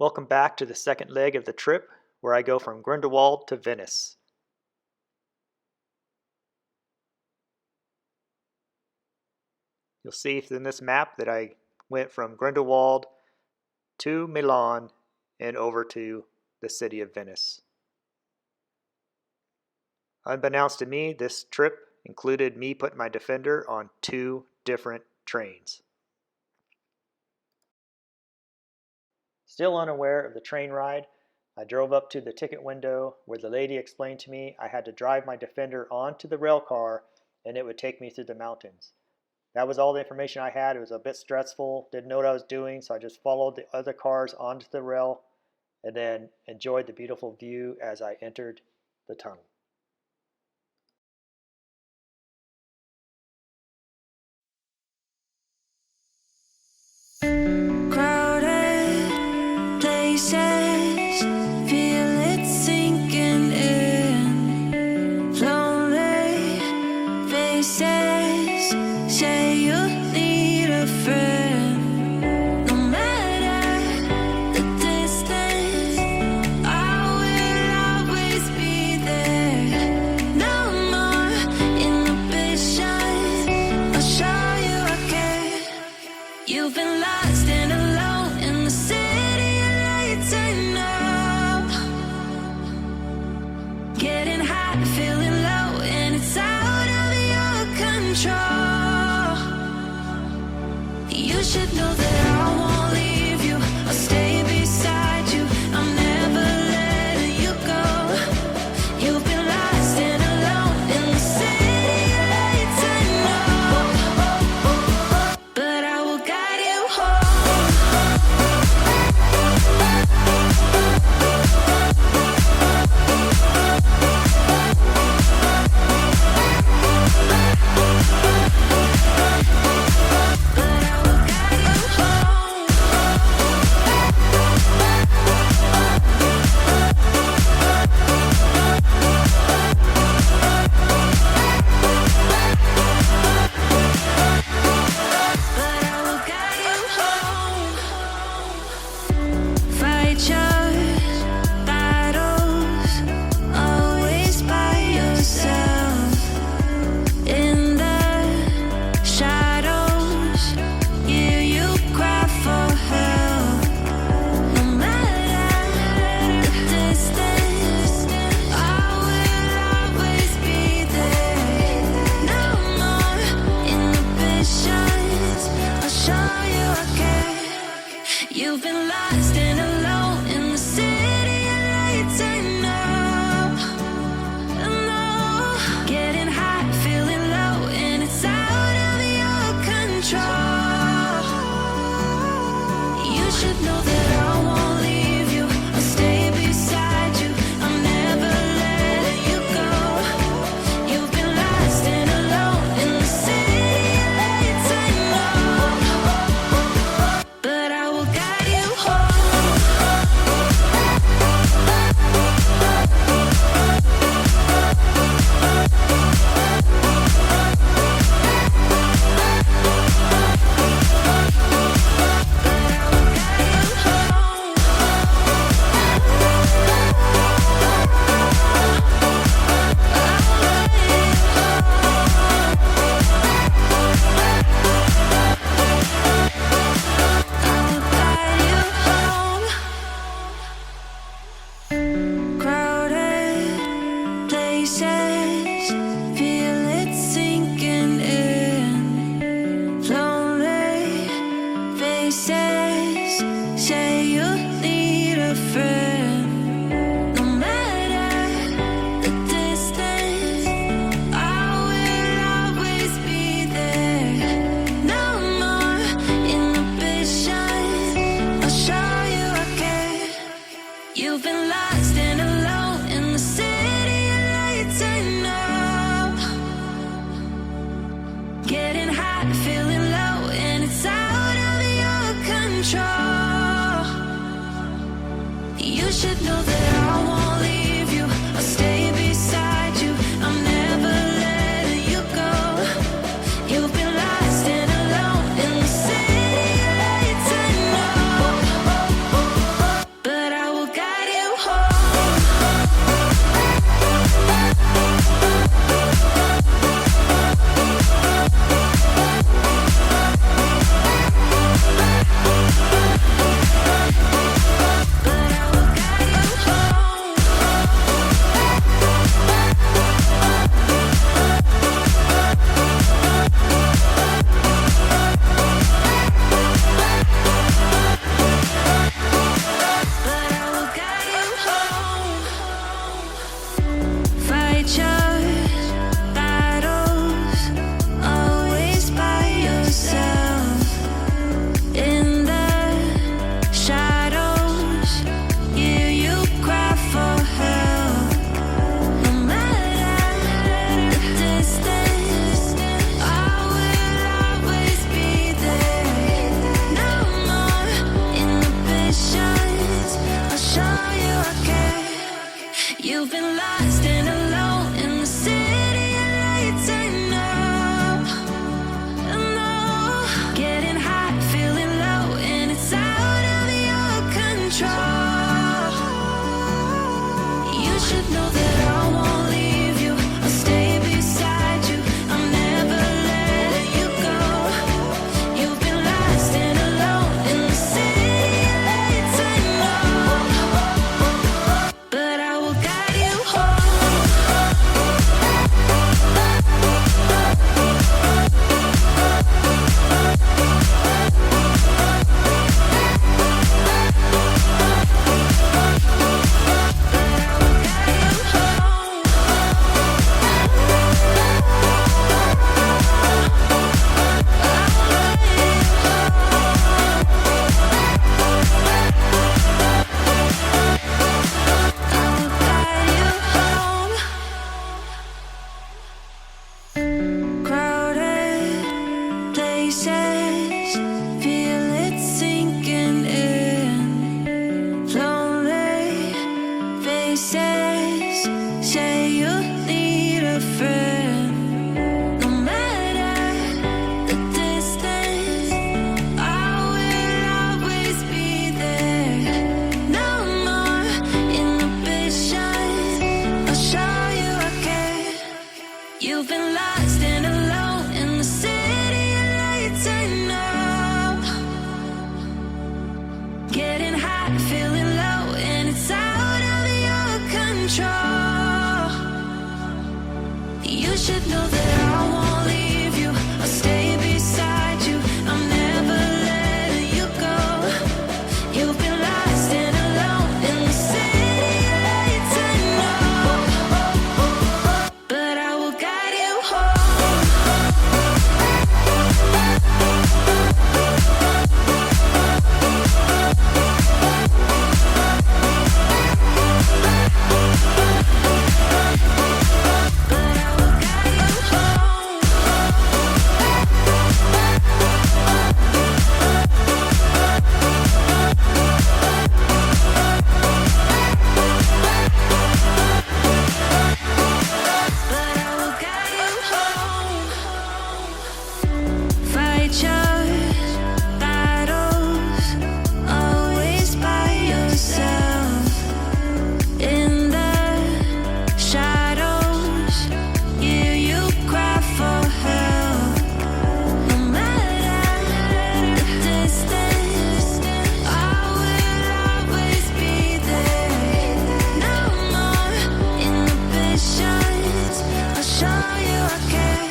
Welcome back to the second leg of the trip, where I go from Grindelwald to Venice. You'll see in this map that I went from Grindelwald to Milan and over to the city of Venice. Unbeknownst to me, this trip included me putting my Defender on 2 different trains. Still unaware of the train ride, I drove up to the ticket window where the lady explained to me I had to drive my Defender onto the rail car and it would take me through the mountains. That was all the information I had. It was a bit stressful, didn't know what I was doing, so I just followed the other cars onto the rail and then enjoyed the beautiful view as I entered the tunnel. You've been lost and alone in the city of lights. I know, getting hot, feeling low, and it's out of your control. You should know that I won't leave you. I'll stay beside you. I'm never letting you go. You've been lost and alone in the city of lights. I know, but I will guide you home. Crowded places, feel it sinking in. Lonely faces, say you need a friend. No matter the distance, I will always be there. No more inhibitions, I'll show you I care. You've been lost and alone in the city of lights. I know, getting hot, feeling low, and it's out of your control. You should know that I won't leave you. I'll stay beside you. I'm never letting you go. You've been lost and alone in the city of lights. I know, but I will guide you home. But I will guide you home. But I will guide you home. Fight your battles, always by yourself. In the shadows, hear you cry for help. No matter the distance, I will always be there. No more inhibitions, I'll show you I care.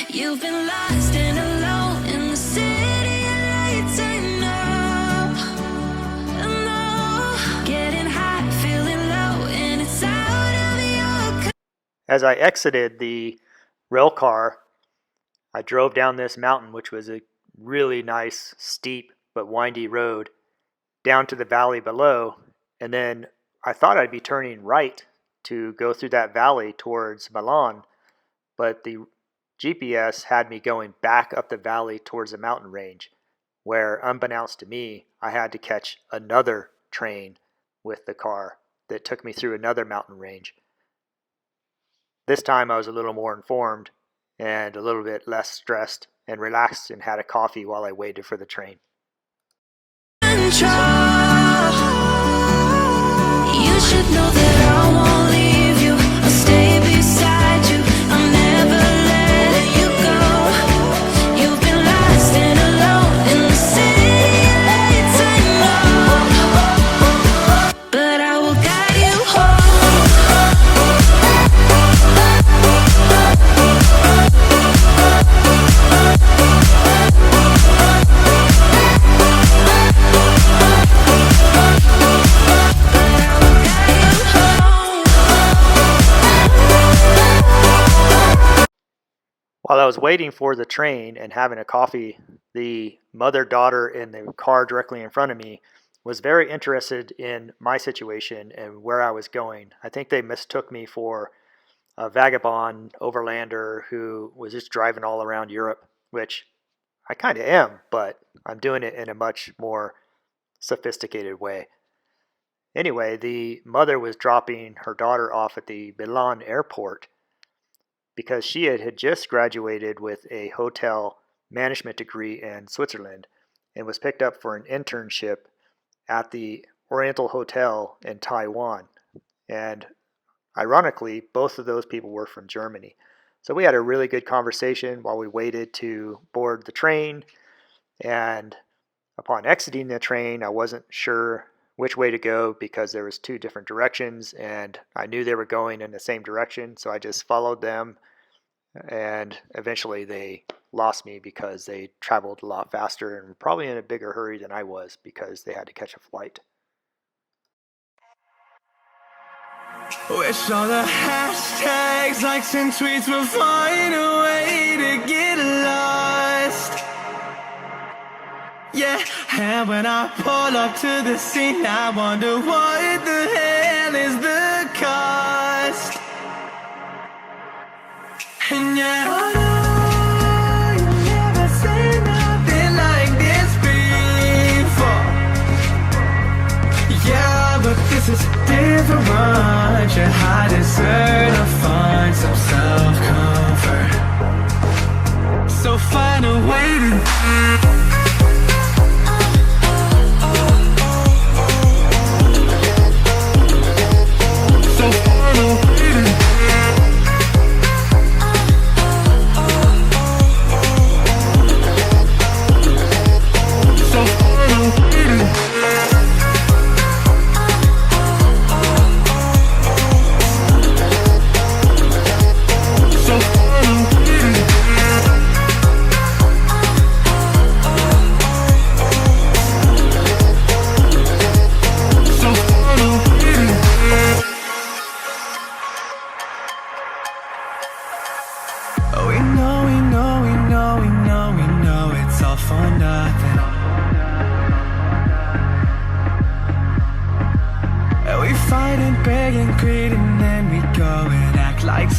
You've been lost and alone in the city of lights. I know, getting hot, feeling low, and it's out of your As I exited the rail car, I drove down this mountain, which was a really nice, steep, but windy road, down to the valley below. And then I thought I'd be turning right to go through that valley towards Milan, but the GPS had me going back up the valley towards the mountain range, where, unbeknownst to me, I had to catch another train with the car that took me through another mountain range. This time I was a little more informed and a little bit less stressed and relaxed, and had a coffee while I waited for the train. control. You should know that I won't leave you. I'll stay beside you. I'm never letting you go. You've been lost and alone in the city of lights. I know, but I will guide you home. While I was waiting for the train and having a coffee, the mother-daughter in the car directly in front of me was very interested in my situation and where I was going. I think they mistook me for a vagabond overlander who was just driving all around Europe, which I kind of am, but I'm doing it in a much more sophisticated way. Anyway, the mother was dropping her daughter off at the Milan airport because she had just graduated with a hotel management degree in Switzerland and was picked up for an internship at the Oriental Hotel in Taiwan. And ironically, both of those people were from Germany. So we had a really good conversation while we waited to board the train. And upon exiting the train, I wasn't sure which way to go because there was two different directions and I knew they were going in the same direction, so I just followed them, and eventually they lost me because they traveled a lot faster and were probably in a bigger hurry than I was because they had to catch a flight. Wish all the hashtags, likes and tweets would find a way to get lost. Yeah, and when I pull up to the scene, I wonder what the hell is the cost. And yet I know you've never seen nothing like this before. Yeah, but this is different. You I deserve to find some self-comfort. So find a way to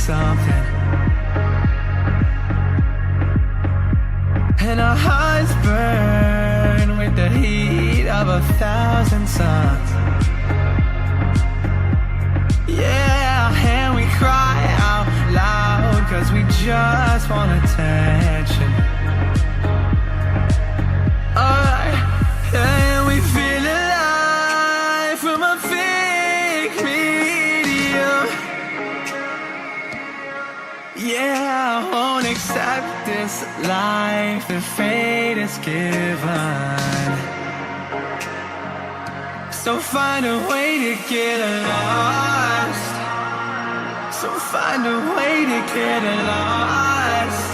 something, and our hearts burn with the heat of 1,000 suns. Yeah, and we cry out loud 'cause we just want attention. And we feel alive from a fake medium. Yeah, I won't accept this life that fate is given. So find a way to get lost. So find a way to get lost.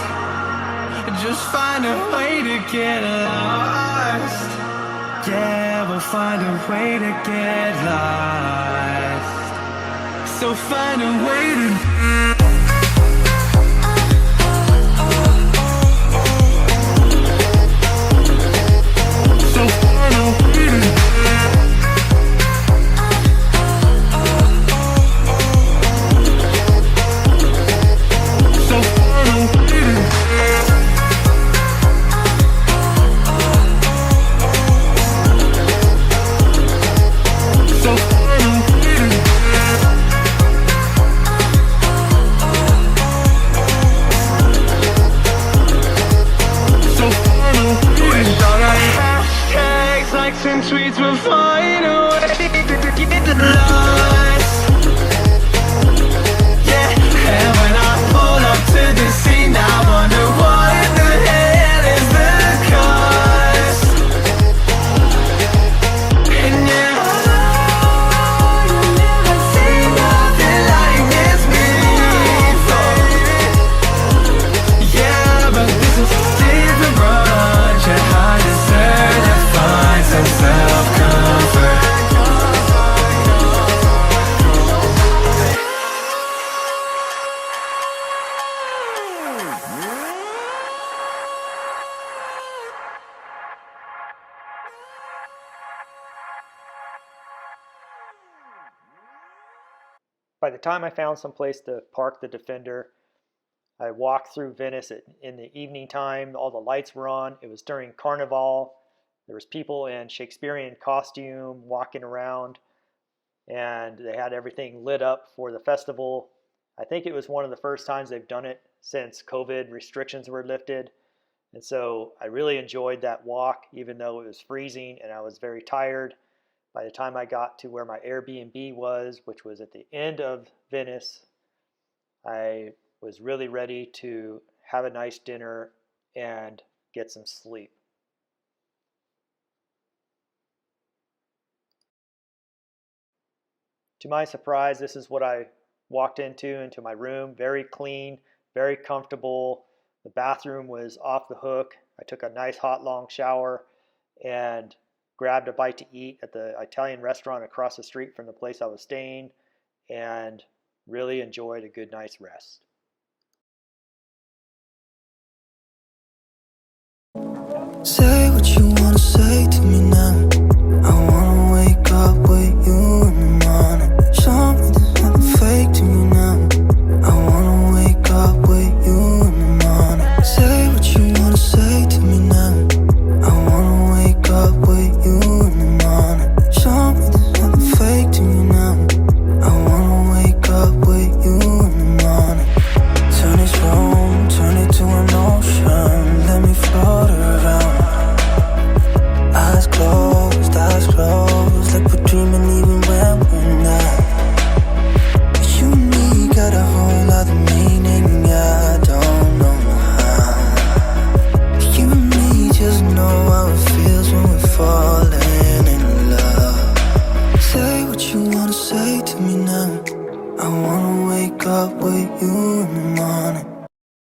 Just find a way to get lost. Yeah, we'll find a way to get lost. So find a way to and tweets will find a way to get lost. Yeah, and when I pull up to the scene, I wonder what the hell is the cost. And yeah, you've never seen nothing like this before. Yeah, but this is different, but yeah, I deserve to find some self-comfort. By the time I found some place to park the Defender, I walked through Venice in the evening time. All the lights were on. It was during Carnival. There was people in Shakespearean costume walking around. and they had everything lit up for the festival. I think it was one of the first times they've done it since COVID restrictions were lifted. And so I really enjoyed that walk, even though it was freezing and I was very tired. By the time I got to where my Airbnb was, which was at the end of Venice, I was really ready to have a nice dinner and get some sleep. To my surprise, this is what I walked into my room. Very clean, very comfortable. The bathroom was off the hook. I took a nice hot long shower and grabbed a bite to eat at the Italian restaurant across the street from the place I was staying, and really enjoyed a good night's rest. Say what you wanna say to me now.